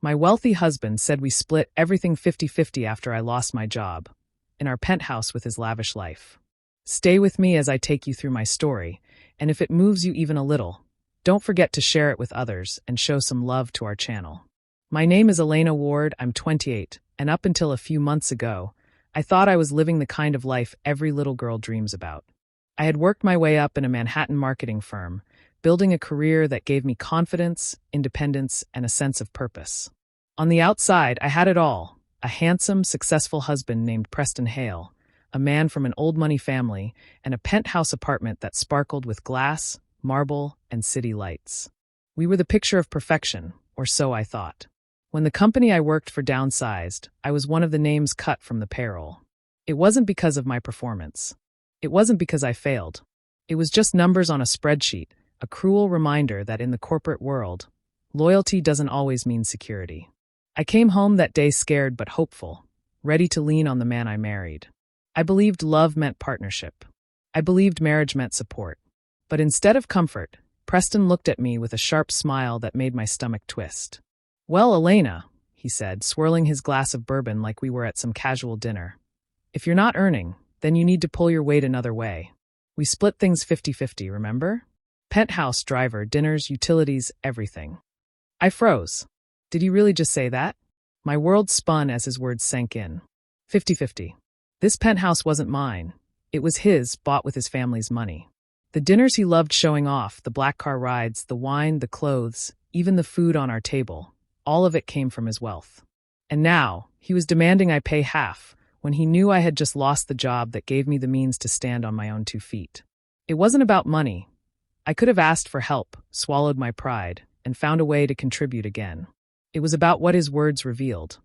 My wealthy husband said we split everything 50-50 after I lost my job, in our penthouse with his lavish life. Stay with me as I take you through my story, and if it moves you even a little, don't forget to share it with others and show some love to our channel. My name is Elena Ward, I'm 28, and up until a few months ago, I thought I was living the kind of life every little girl dreams about. I had worked my way up in a Manhattan marketing firm, building a career that gave me confidence, independence, and a sense of purpose. On the outside, I had it all: a handsome, successful husband named Preston Hale, a man from an old money family, and a penthouse apartment that sparkled with glass, marble, and city lights. We were the picture of perfection, or so I thought. When the company I worked for downsized, I was one of the names cut from the payroll. It wasn't because of my performance. It wasn't because I failed. It was just numbers on a spreadsheet, a cruel reminder that in the corporate world, loyalty doesn't always mean security. I came home that day scared but hopeful, ready to lean on the man I married. I believed love meant partnership. I believed marriage meant support. But instead of comfort, Preston looked at me with a sharp smile that made my stomach twist. "Well, Elena," he said, swirling his glass of bourbon like we were at some casual dinner, "if you're not earning, then you need to pull your weight another way. We split things 50-50, remember? Penthouse, driver, dinners, utilities, everything." I froze. Did he really just say that? My world spun as his words sank in. 50-50. This penthouse wasn't mine. It was his, bought with his family's money. The dinners he loved showing off, the black car rides, the wine, the clothes, even the food on our table, all of it came from his wealth. And now, he was demanding I pay half, when he knew I had just lost the job that gave me the means to stand on my own 2 feet. It wasn't about money. I could have asked for help, swallowed my pride, and found a way to contribute again. It was about what his words revealed.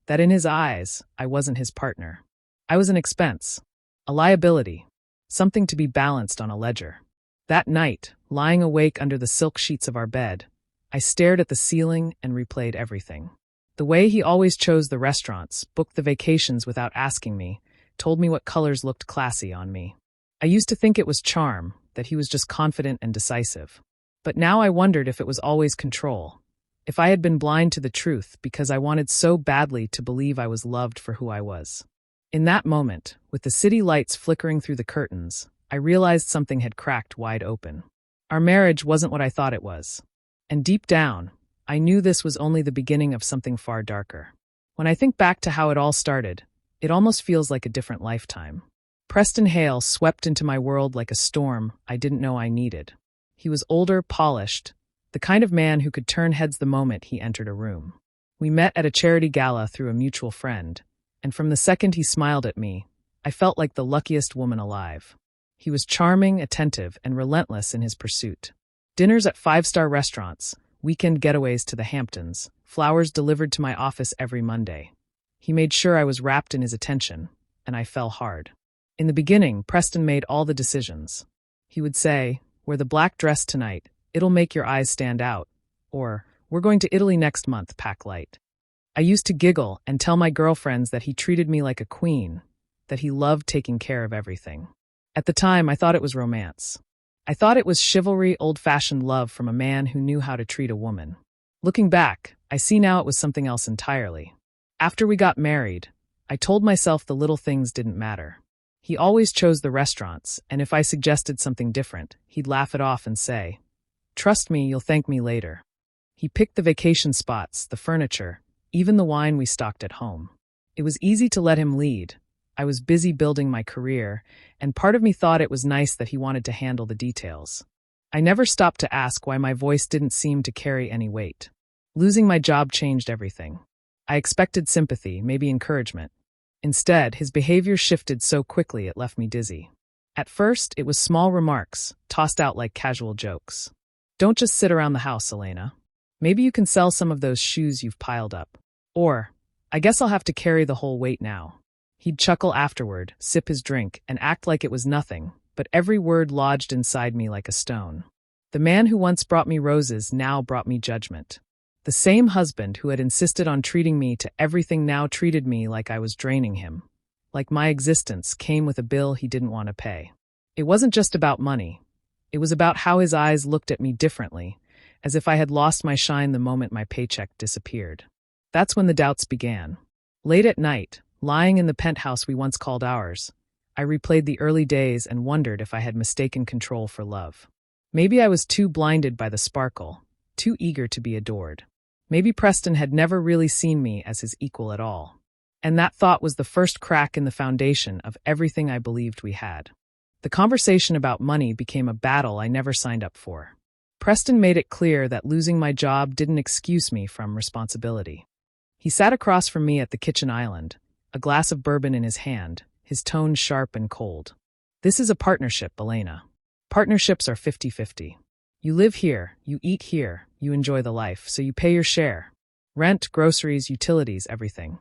That in his eyes, I wasn't his partner. I was an expense, a liability, something to be balanced on a ledger. That night, lying awake under the silk sheets of our bed, I stared at the ceiling and replayed everything. The way he always chose the restaurants, booked the vacations without asking me, told me what colors looked classy on me. I used to think it was charm, that he was just confident and decisive. But now I wondered if it was always control, if I had been blind to the truth because I wanted so badly to believe I was loved for who I was. In that moment, with the city lights flickering through the curtains, I realized something had cracked wide open. Our marriage wasn't what I thought it was. And deep down, I knew this was only the beginning of something far darker. When I think back to how it all started, it almost feels like a different lifetime. Preston Hale swept into my world like a storm I didn't know I needed. He was older, polished, the kind of man who could turn heads the moment he entered a room. We met at a charity gala through a mutual friend, and from the second he smiled at me, I felt like the luckiest woman alive. He was charming, attentive, and relentless in his pursuit. Dinners at 5-star restaurants, weekend getaways to the Hamptons, flowers delivered to my office every Monday. He made sure I was wrapped in his attention, and I fell hard. In the beginning, Preston made all the decisions. He would say, "Wear the black dress tonight, it'll make your eyes stand out," or, "We're going to Italy next month, pack light." I used to giggle and tell my girlfriends that he treated me like a queen, that he loved taking care of everything. At the time, I thought it was romance. I thought it was chivalry, old-fashioned love from a man who knew how to treat a woman. Looking back, I see now it was something else entirely. After we got married, I told myself the little things didn't matter. He always chose the restaurants, and if I suggested something different, he'd laugh it off and say, "Trust me, you'll thank me later." He picked the vacation spots, the furniture, even the wine we stocked at home. It was easy to let him lead. I was busy building my career, and part of me thought it was nice that he wanted to handle the details. I never stopped to ask why my voice didn't seem to carry any weight. Losing my job changed everything. I expected sympathy, maybe encouragement. Instead, his behavior shifted so quickly it left me dizzy. At first, it was small remarks, tossed out like casual jokes. "Don't just sit around the house, Elena. Maybe you can sell some of those shoes you've piled up." Or, "I guess I'll have to carry the whole weight now." He'd chuckle afterward, sip his drink, and act like it was nothing, but every word lodged inside me like a stone. The man who once brought me roses now brought me judgment. The same husband who had insisted on treating me to everything now treated me like I was draining him, like my existence came with a bill he didn't want to pay. It wasn't just about money. It was about how his eyes looked at me differently, as if I had lost my shine the moment my paycheck disappeared. That's when the doubts began. Late at night, lying in the penthouse we once called ours, I replayed the early days and wondered if I had mistaken control for love. Maybe I was too blinded by the sparkle, too eager to be adored. Maybe Preston had never really seen me as his equal at all. And that thought was the first crack in the foundation of everything I believed we had. The conversation about money became a battle I never signed up for. Preston made it clear that losing my job didn't excuse me from responsibility. He sat across from me at the kitchen island, a glass of bourbon in his hand, his tone sharp and cold. This is a partnership, Elena. Partnerships are 50-50. You live here, you eat here, you enjoy the life, so you pay your share. Rent, groceries, utilities, everything.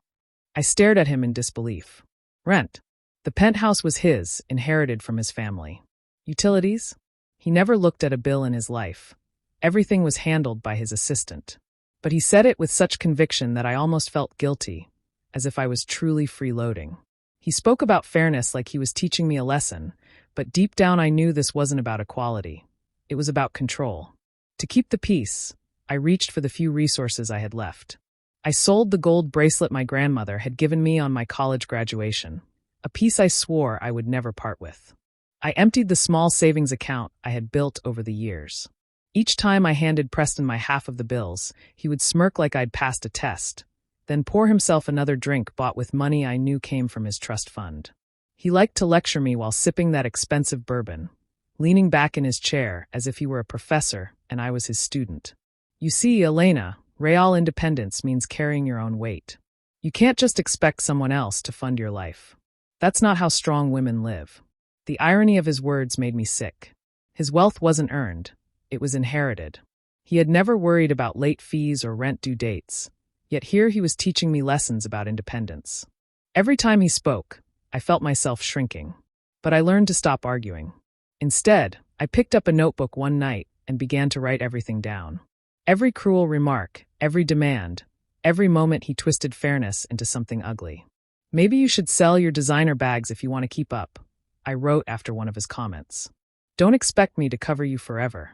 I stared at him in disbelief. Rent. The penthouse was his, inherited from his family. Utilities? He never looked at a bill in his life. Everything was handled by his assistant. But he said it with such conviction that I almost felt guilty, as if I was truly freeloading. He spoke about fairness like he was teaching me a lesson, but deep down I knew this wasn't about equality. It was about control. To keep the peace, I reached for the few resources I had left. I sold the gold bracelet my grandmother had given me on my college graduation, a piece I swore I would never part with. I emptied the small savings account I had built over the years. Each time I handed Preston my half of the bills, he would smirk like I'd passed a test, then pour himself another drink bought with money I knew came from his trust fund. He liked to lecture me while sipping that expensive bourbon, leaning back in his chair as if he were a professor and I was his student. You see, Elena, real independence means carrying your own weight. You can't just expect someone else to fund your life. That's not how strong women live. The irony of his words made me sick. His wealth wasn't earned. It was inherited. He had never worried about late fees or rent due dates. Yet here he was teaching me lessons about independence. Every time he spoke, I felt myself shrinking. But I learned to stop arguing. Instead, I picked up a notebook one night and began to write everything down. Every cruel remark, every demand, every moment he twisted fairness into something ugly. Maybe you should sell your designer bags if you want to keep up, I wrote after one of his comments. Don't expect me to cover you forever.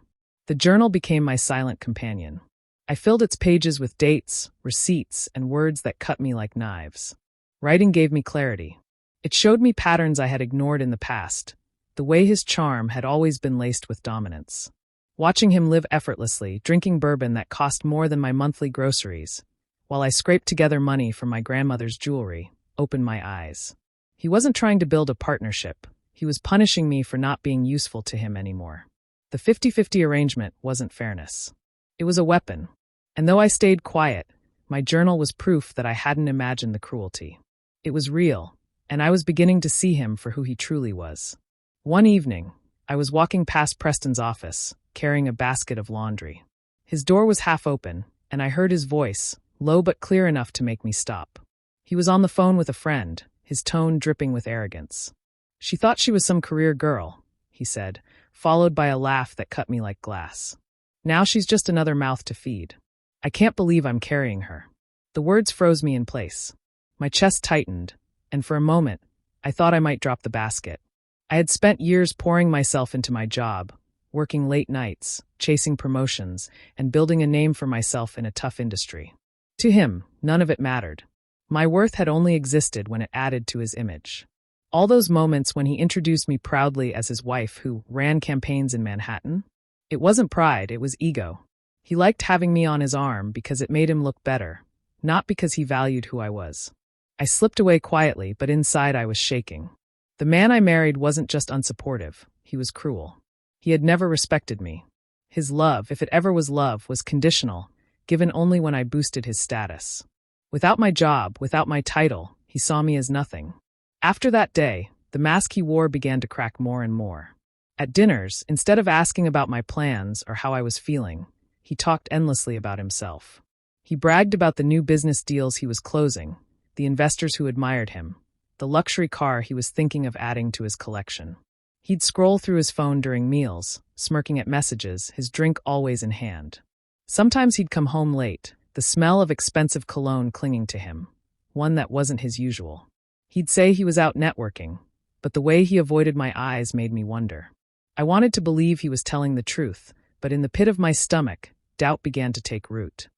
The journal became my silent companion. I filled its pages with dates, receipts, and words that cut me like knives. Writing gave me clarity. It showed me patterns I had ignored in the past, the way his charm had always been laced with dominance. Watching him live effortlessly, drinking bourbon that cost more than my monthly groceries, while I scraped together money from my grandmother's jewelry, opened my eyes. He wasn't trying to build a partnership. He was punishing me for not being useful to him anymore. The 50-50 arrangement wasn't fairness. It was a weapon. And though I stayed quiet, my journal was proof that I hadn't imagined the cruelty. It was real, and I was beginning to see him for who he truly was. One evening, I was walking past Preston's office, carrying a basket of laundry. His door was half open, and I heard his voice, low but clear enough to make me stop. He was on the phone with a friend, his tone dripping with arrogance. She thought she was some career girl, he said, followed by a laugh that cut me like glass. Now she's just another mouth to feed. I can't believe I'm carrying her. The words froze me in place. My chest tightened, and for a moment, I thought I might drop the basket. I had spent years pouring myself into my job, working late nights, chasing promotions, and building a name for myself in a tough industry. To him, none of it mattered. My worth had only existed when it added to his image. All those moments when he introduced me proudly as his wife who ran campaigns in Manhattan? It wasn't pride, it was ego. He liked having me on his arm because it made him look better, not because he valued who I was. I slipped away quietly, but inside I was shaking. The man I married wasn't just unsupportive, he was cruel. He had never respected me. His love, if it ever was love, was conditional, given only when I boosted his status. Without my job, without my title, he saw me as nothing. After that day, the mask he wore began to crack more and more. At dinners, instead of asking about my plans or how I was feeling, he talked endlessly about himself. He bragged about the new business deals he was closing, the investors who admired him, the luxury car he was thinking of adding to his collection. He'd scroll through his phone during meals, smirking at messages, his drink always in hand. Sometimes he'd come home late, the smell of expensive cologne clinging to him, one that wasn't his usual. He'd say he was out networking, but the way he avoided my eyes made me wonder. I wanted to believe he was telling the truth, but in the pit of my stomach, doubt began to take root.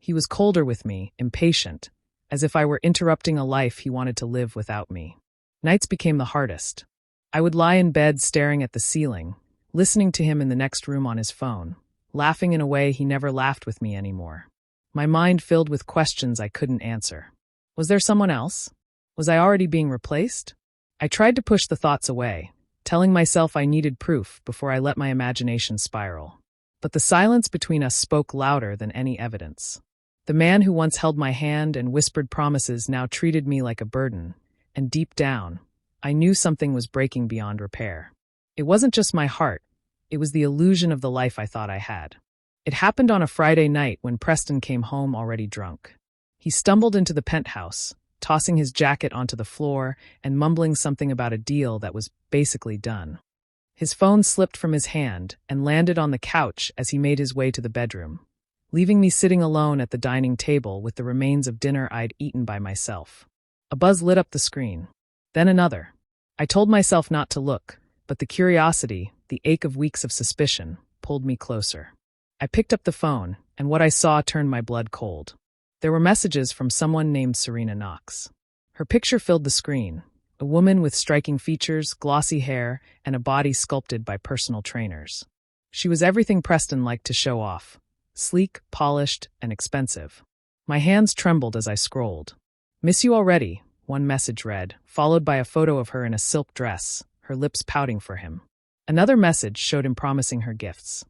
He was colder with me, impatient, as if I were interrupting a life he wanted to live without me. Nights became the hardest. I would lie in bed staring at the ceiling, listening to him in the next room on his phone, laughing in a way he never laughed with me anymore. My mind filled with questions I couldn't answer. Was there someone else? Was I already being replaced? I tried to push the thoughts away, telling myself I needed proof before I let my imagination spiral. But the silence between us spoke louder than any evidence. The man who once held my hand and whispered promises now treated me like a burden, and deep down, I knew something was breaking beyond repair. It wasn't just my heart, it was the illusion of the life I thought I had. It happened on a Friday night when Preston came home already drunk. He stumbled into the penthouse, tossing his jacket onto the floor and mumbling something about a deal that was basically done. His phone slipped from his hand and landed on the couch as he made his way to the bedroom, leaving me sitting alone at the dining table with the remains of dinner I'd eaten by myself. A buzz lit up the screen. Then another. I told myself not to look, but the curiosity, the ache of weeks of suspicion, pulled me closer. I picked up the phone, and what I saw turned my blood cold. There were messages from someone named Serena Knox. Her picture filled the screen, a woman with striking features, glossy hair, and a body sculpted by personal trainers. She was everything Preston liked to show off, sleek, polished, and expensive. My hands trembled as I scrolled. "Miss you already," one message read, followed by a photo of her in a silk dress, her lips pouting for him. Another message showed him promising her gifts.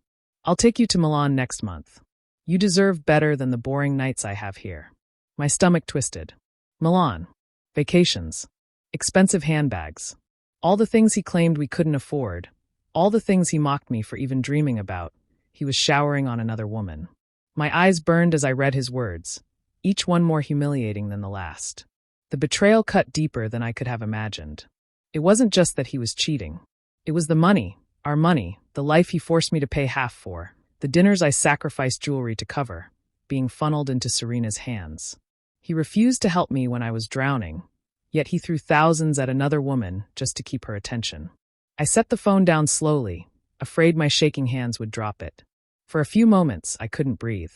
"I'll take you to Milan next month. You deserve better than the boring nights I have here." My stomach twisted. Milan. Vacations. Expensive handbags. All the things he claimed we couldn't afford. All the things he mocked me for even dreaming about. He was showering on another woman. My eyes burned as I read his words, each one more humiliating than the last. The betrayal cut deeper than I could have imagined. It wasn't just that he was cheating. It was the money, our money, the life he forced me to pay half for, the dinners I sacrificed jewelry to cover, being funneled into Serena's hands. He refused to help me when I was drowning, yet he threw thousands at another woman just to keep her attention. I set the phone down slowly, afraid my shaking hands would drop it. For a few moments, I couldn't breathe.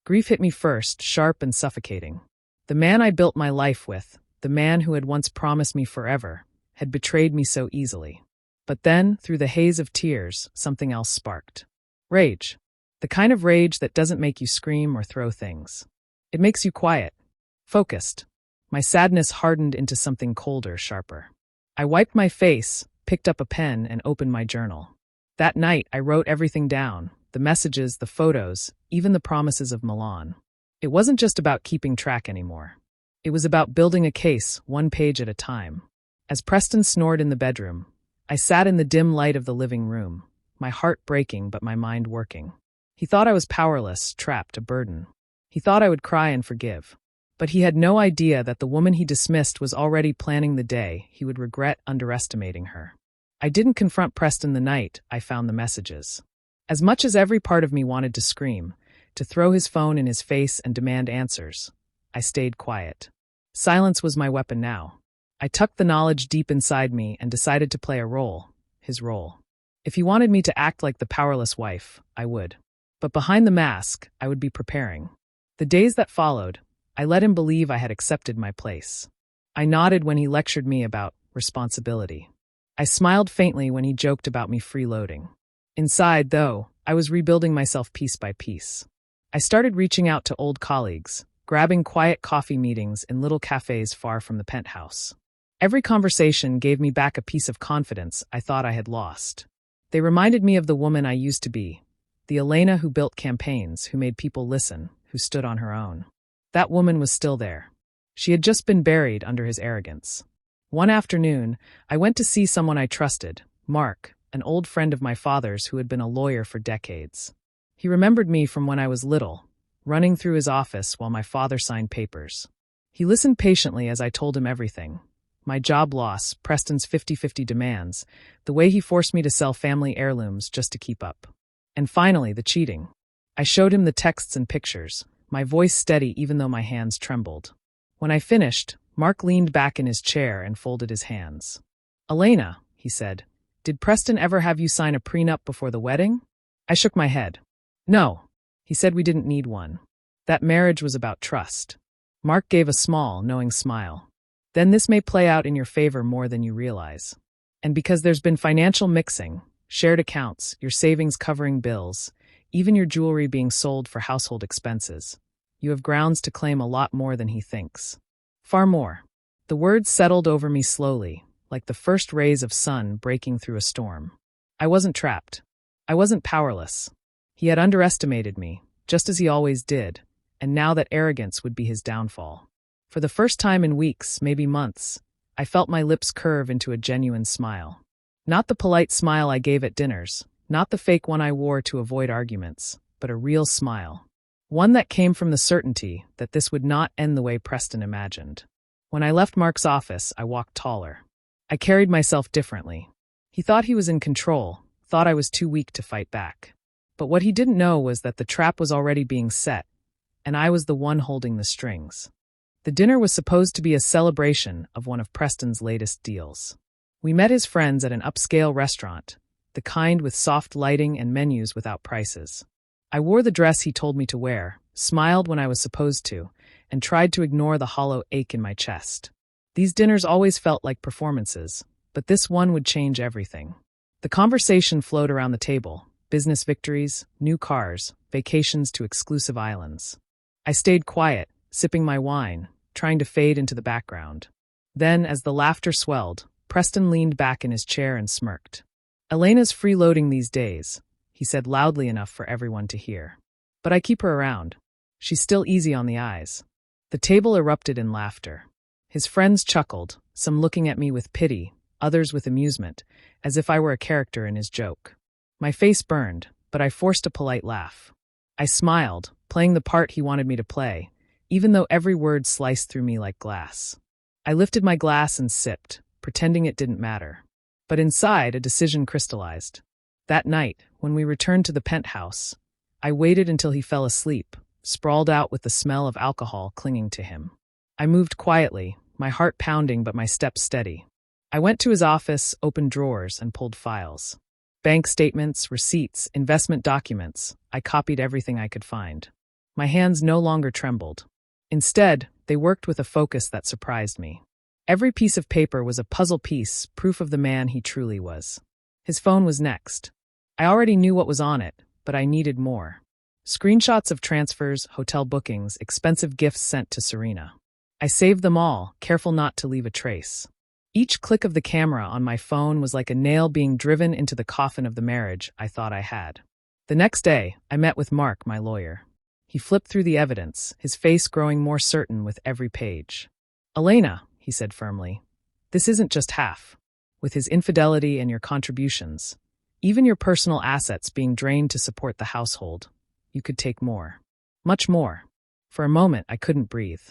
Grief hit me first, sharp and suffocating. The man I built my life with, the man who had once promised me forever, had betrayed me so easily. But then, through the haze of tears, something else sparked. Rage. The kind of rage that doesn't make you scream or throw things. It makes you quiet, focused. My sadness hardened into something colder, sharper. I wiped my face, picked up a pen, and opened my journal. That night, I wrote everything down, the messages, the photos, even the promises of Milan. It wasn't just about keeping track anymore. It was about building a case, one page at a time. As Preston snored in the bedroom, I sat in the dim light of the living room, my heart breaking but my mind working. He thought I was powerless, trapped, a burden. He thought I would cry and forgive. But he had no idea that the woman he dismissed was already planning the day he would regret underestimating her. I didn't confront Preston the night I found the messages. As much as every part of me wanted to scream, to throw his phone in his face and demand answers, I stayed quiet. Silence was my weapon now. I tucked the knowledge deep inside me and decided to play a role, his role. If he wanted me to act like the powerless wife, I would. But behind the mask, I would be preparing. The days that followed, I let him believe I had accepted my place. I nodded when he lectured me about responsibility. I smiled faintly when he joked about me freeloading. Inside, though, I was rebuilding myself piece by piece. I started reaching out to old colleagues, grabbing quiet coffee meetings in little cafes far from the penthouse. Every conversation gave me back a piece of confidence I thought I had lost. They reminded me of the woman I used to be, the Elena who built campaigns, who made people listen, who stood on her own. That woman was still there. She had just been buried under his arrogance. One afternoon, I went to see someone I trusted, Mark, an old friend of my father's who had been a lawyer for decades. He remembered me from when I was little, running through his office while my father signed papers. He listened patiently as I told him everything. My job loss, Preston's 50-50 demands, the way he forced me to sell family heirlooms just to keep up. And finally, the cheating. I showed him the texts and pictures, my voice steady even though my hands trembled. When I finished, Mark leaned back in his chair and folded his hands. "Elena," he said, "did Preston ever have you sign a prenup before the wedding?" I shook my head. "No. He said we didn't need one." That marriage was about trust. Mark gave a small, knowing smile. Then this may play out in your favor more than you realize. And because there's been financial mixing, shared accounts, your savings covering bills, even your jewelry being sold for household expenses, you have grounds to claim a lot more than he thinks. Far more. The words settled over me slowly, like the first rays of sun breaking through a storm. I wasn't trapped. I wasn't powerless. He had underestimated me, just as he always did, and now that arrogance would be his downfall. For the first time in weeks, maybe months, I felt my lips curve into a genuine smile. Not the polite smile I gave at dinners, not the fake one I wore to avoid arguments, but a real smile. One that came from the certainty that this would not end the way Preston imagined. When I left Mark's office, I walked taller. I carried myself differently. He thought he was in control, thought I was too weak to fight back. But what he didn't know was that the trap was already being set, and I was the one holding the strings. The dinner was supposed to be a celebration of one of Preston's latest deals. We met his friends at an upscale restaurant, the kind with soft lighting and menus without prices. I wore the dress he told me to wear, smiled when I was supposed to, and tried to ignore the hollow ache in my chest. These dinners always felt like performances, but this one would change everything. The conversation flowed around the table: business victories, new cars, vacations to exclusive islands. I stayed quiet, sipping my wine, trying to fade into the background. Then, as the laughter swelled, Preston leaned back in his chair and smirked. "Elena's freeloading these days," he said loudly enough for everyone to hear. "But I keep her around. She's still easy on the eyes." The table erupted in laughter. His friends chuckled, some looking at me with pity, others with amusement, as if I were a character in his joke. My face burned, but I forced a polite laugh. I smiled, playing the part he wanted me to play, even though every word sliced through me like glass. I lifted my glass and sipped, pretending it didn't matter. But inside, a decision crystallized. That night, when we returned to the penthouse, I waited until he fell asleep, sprawled out with the smell of alcohol clinging to him. I moved quietly, my heart pounding but my steps steady. I went to his office, opened drawers, and pulled files. Bank statements, receipts, investment documents. I copied everything I could find. My hands no longer trembled. Instead, they worked with a focus that surprised me. Every piece of paper was a puzzle piece, proof of the man he truly was. His phone was next. I already knew what was on it, but I needed more. Screenshots of transfers, hotel bookings, expensive gifts sent to Serena. I saved them all, careful not to leave a trace. Each click of the camera on my phone was like a nail being driven into the coffin of the marriage I thought I had. The next day, I met with Mark, my lawyer. He flipped through the evidence, his face growing more certain with every page. "Elena," he said firmly, "this isn't just half. With his infidelity and your contributions, even your personal assets being drained to support the household, you could take more. Much more." For a moment, I couldn't breathe.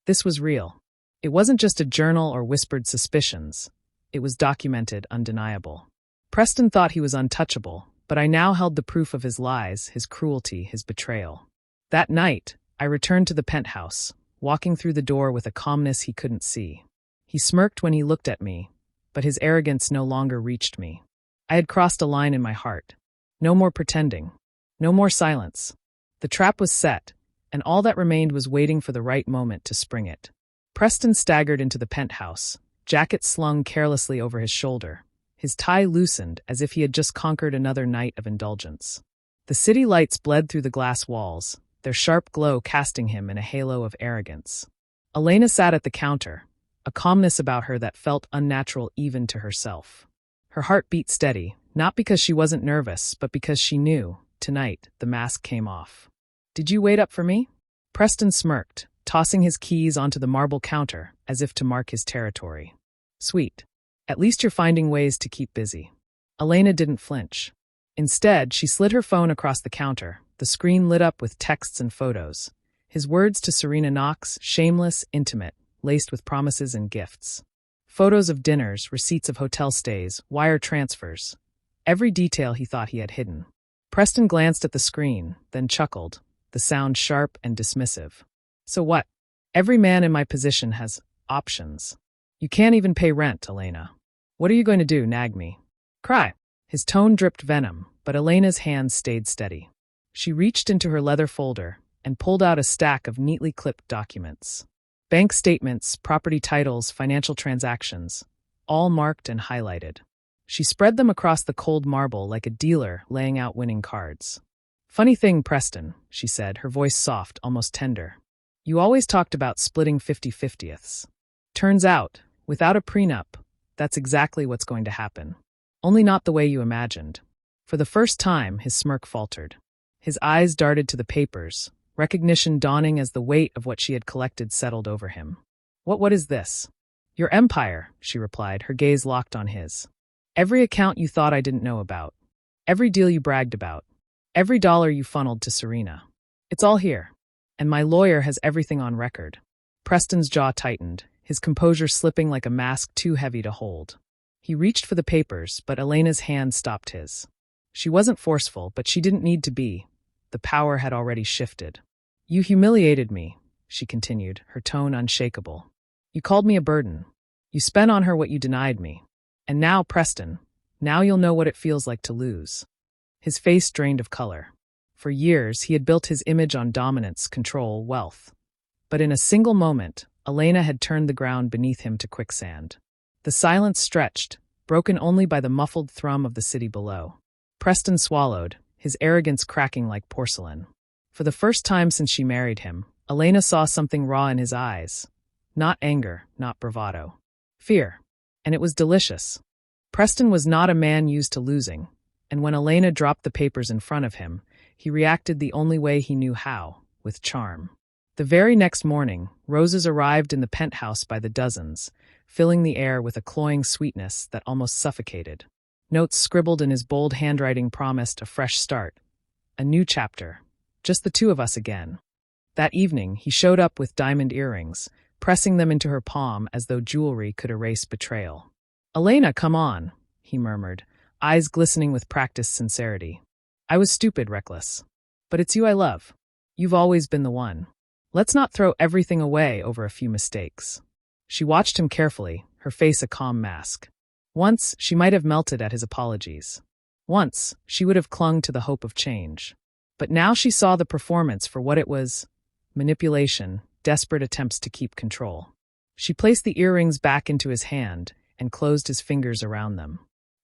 This was real. It wasn't just a journal or whispered suspicions. It was documented, undeniable. Preston thought he was untouchable, but I now held the proof of his lies, his cruelty, his betrayal. That night, I returned to the penthouse, walking through the door with a calmness he couldn't see. He smirked when he looked at me, but his arrogance no longer reached me. I had crossed a line in my heart. No more pretending. No more silence. The trap was set, and all that remained was waiting for the right moment to spring it. Preston staggered into the penthouse, jacket slung carelessly over his shoulder, his tie loosened as if he had just conquered another night of indulgence. The city lights bled through the glass walls, their sharp glow casting him in a halo of arrogance. Elena sat at the counter, a calmness about her that felt unnatural even to herself. Her heart beat steady, not because she wasn't nervous, but because she knew, tonight, the mask came off. "Did you wait up for me?" Preston smirked, tossing his keys onto the marble counter as if to mark his territory. "Sweet. At least you're finding ways to keep busy." Elena didn't flinch. Instead, she slid her phone across the counter, the screen lit up with texts and photos. His words to Serena Knox, shameless, intimate, laced with promises and gifts. Photos of dinners, receipts of hotel stays, wire transfers. Every detail he thought he had hidden. Preston glanced at the screen, then chuckled, the sound sharp and dismissive. "So what? Every man in my position has options. You can't even pay rent, Elena. What are you going to do, nag me? Cry?" His tone dripped venom, but Elena's hands stayed steady. She reached into her leather folder, and pulled out a stack of neatly clipped documents. Bank statements, property titles, financial transactions, all marked and highlighted. She spread them across the cold marble like a dealer laying out winning cards. "Funny thing, Preston," she said, her voice soft, almost tender. "You always talked about splitting 50/50ths. Turns out, without a prenup, that's exactly what's going to happen. Only not the way you imagined." For the first time, his smirk faltered. His eyes darted to the papers, recognition dawning as the weight of what she had collected settled over him. What is this?" "Your empire," she replied, her gaze locked on his. "Every account you thought I didn't know about. Every deal you bragged about. Every dollar you funneled to Serena. It's all here. And my lawyer has everything on record." Preston's jaw tightened, his composure slipping like a mask too heavy to hold. He reached for the papers, but Elena's hand stopped his. She wasn't forceful, but she didn't need to be. The power had already shifted. "You humiliated me," she continued, her tone unshakable. "You called me a burden. You spent on her what you denied me. And now, Preston, now you'll know what it feels like to lose." His face drained of color. For years, he had built his image on dominance, control, wealth. But in a single moment, Elena had turned the ground beneath him to quicksand. The silence stretched, broken only by the muffled thrum of the city below. Preston swallowed, his arrogance cracking like porcelain. For the first time since she married him, Elena saw something raw in his eyes. Not anger, not bravado. Fear. And it was delicious. Preston was not a man used to losing, and when Elena dropped the papers in front of him, he reacted the only way he knew how, with charm. The very next morning, roses arrived in the penthouse by the dozens, filling the air with a cloying sweetness that almost suffocated. Notes scribbled in his bold handwriting promised a fresh start. A new chapter. Just the two of us again. That evening, he showed up with diamond earrings, pressing them into her palm as though jewelry could erase betrayal. "Elena, come on," he murmured, eyes glistening with practiced sincerity. "I was stupid, reckless. But it's you I love. You've always been the one. Let's not throw everything away over a few mistakes." She watched him carefully, her face a calm mask. Once, she might have melted at his apologies. Once, she would have clung to the hope of change. But now she saw the performance for what it was: manipulation, desperate attempts to keep control. She placed the earrings back into his hand and closed his fingers around them.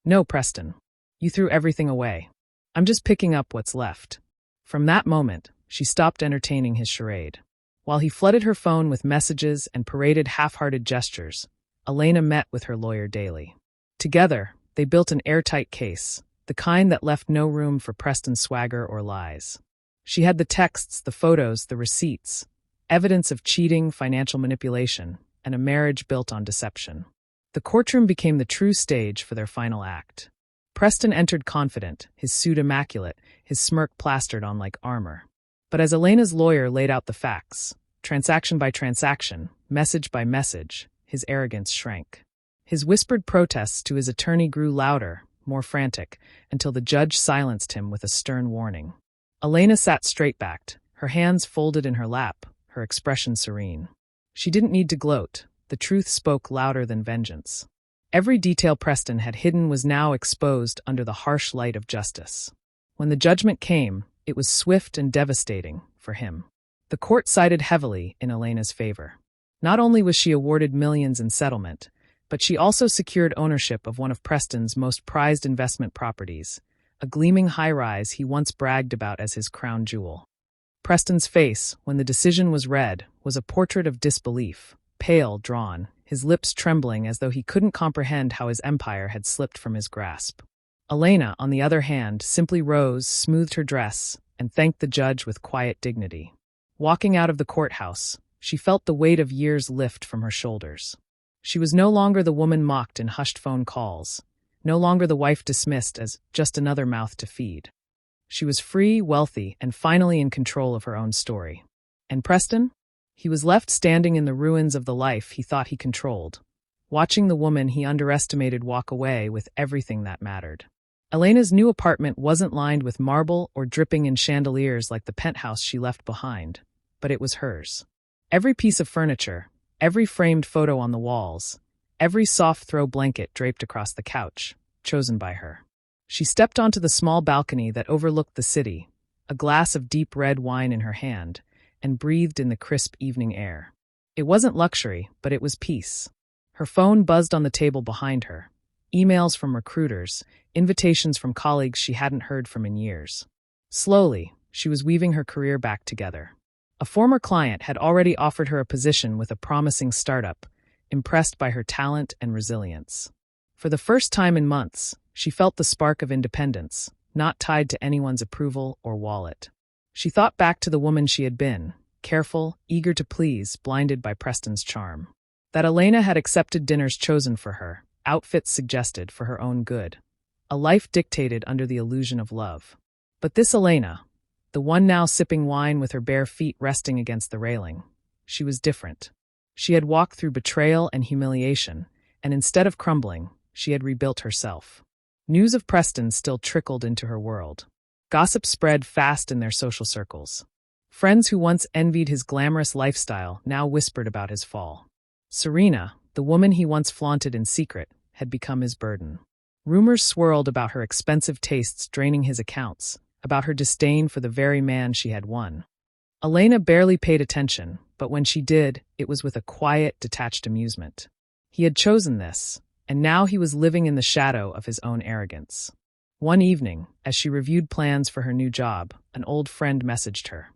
"No, Preston. You threw everything away. I'm just picking up what's left." From that moment, she stopped entertaining his charade. While he flooded her phone with messages and paraded half-hearted gestures, Elena met with her lawyer daily. Together, they built an airtight case, the kind that left no room for Preston's swagger or lies. She had the texts, the photos, the receipts, evidence of cheating, financial manipulation, and a marriage built on deception. The courtroom became the true stage for their final act. Preston entered confident, his suit immaculate, his smirk plastered on like armor. But as Elena's lawyer laid out the facts, transaction by transaction, message by message, his arrogance shrank. His whispered protests to his attorney grew louder, more frantic, until the judge silenced him with a stern warning. Elena sat straight-backed, her hands folded in her lap, her expression serene. She didn't need to gloat. The truth spoke louder than vengeance. Every detail Preston had hidden was now exposed under the harsh light of justice. When the judgment came, it was swift and devastating for him. The court sided heavily in Elena's favor. Not only was she awarded millions in settlement, but she also secured ownership of one of Preston's most prized investment properties, a gleaming high-rise he once bragged about as his crown jewel. Preston's face, when the decision was read, was a portrait of disbelief, pale, drawn, his lips trembling as though he couldn't comprehend how his empire had slipped from his grasp. Elena, on the other hand, simply rose, smoothed her dress, and thanked the judge with quiet dignity. Walking out of the courthouse, she felt the weight of years lift from her shoulders. She was no longer the woman mocked in hushed phone calls, no longer the wife dismissed as just another mouth to feed. She was free, wealthy, and finally in control of her own story. And Preston? He was left standing in the ruins of the life he thought he controlled, watching the woman he underestimated walk away with everything that mattered. Elena's new apartment wasn't lined with marble or dripping in chandeliers like the penthouse she left behind, but it was hers. Every piece of furniture, every framed photo on the walls, every soft throw blanket draped across the couch, chosen by her. She stepped onto the small balcony that overlooked the city, a glass of deep red wine in her hand, and breathed in the crisp evening air. It wasn't luxury, but it was peace. Her phone buzzed on the table behind her. Emails from recruiters, invitations from colleagues she hadn't heard from in years. Slowly, she was weaving her career back together. A former client had already offered her a position with a promising startup, impressed by her talent and resilience. For the first time in months, she felt the spark of independence, not tied to anyone's approval or wallet. She thought back to the woman she had been, careful, eager to please, blinded by Preston's charm. That Elena had accepted dinners chosen for her, outfits suggested for her own good. A life dictated under the illusion of love. But this Elena, the one now sipping wine with her bare feet resting against the railing, she was different. She had walked through betrayal and humiliation, and instead of crumbling, she had rebuilt herself. News of Preston still trickled into her world. Gossip spread fast in their social circles. Friends who once envied his glamorous lifestyle now whispered about his fall. Serena, the woman he once flaunted in secret, had become his burden. Rumors swirled about her expensive tastes draining his accounts, about her disdain for the very man she had won. Elena barely paid attention, but when she did, it was with a quiet, detached amusement. He had chosen this, and now he was living in the shadow of his own arrogance. One evening, as she reviewed plans for her new job, an old friend messaged her.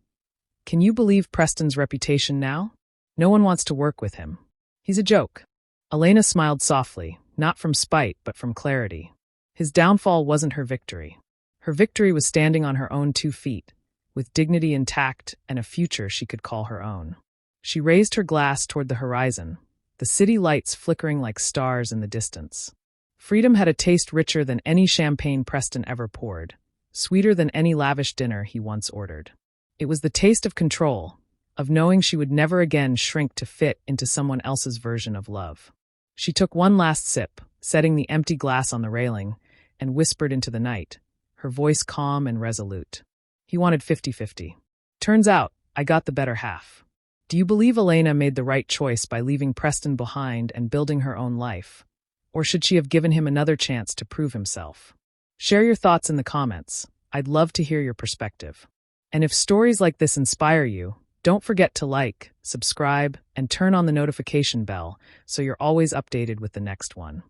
"Can you believe Preston's reputation now? No one wants to work with him. He's a joke." Elena smiled softly, not from spite but from clarity. His downfall wasn't her victory. Her victory was standing on her own 2 feet, with dignity intact and a future she could call her own. She raised her glass toward the horizon, the city lights flickering like stars in the distance. Freedom had a taste richer than any champagne Preston ever poured, sweeter than any lavish dinner he once ordered. It was the taste of control, of knowing she would never again shrink to fit into someone else's version of love. She took one last sip, setting the empty glass on the railing, and whispered into the night, her voice calm and resolute. He wanted 50-50. Turns out, I got the better half. Do you believe Elena made the right choice by leaving Preston behind and building her own life? Or should she have given him another chance to prove himself? Share your thoughts in the comments. I'd love to hear your perspective. And if stories like this inspire you, don't forget to like, subscribe, and turn on the notification bell so you're always updated with the next one.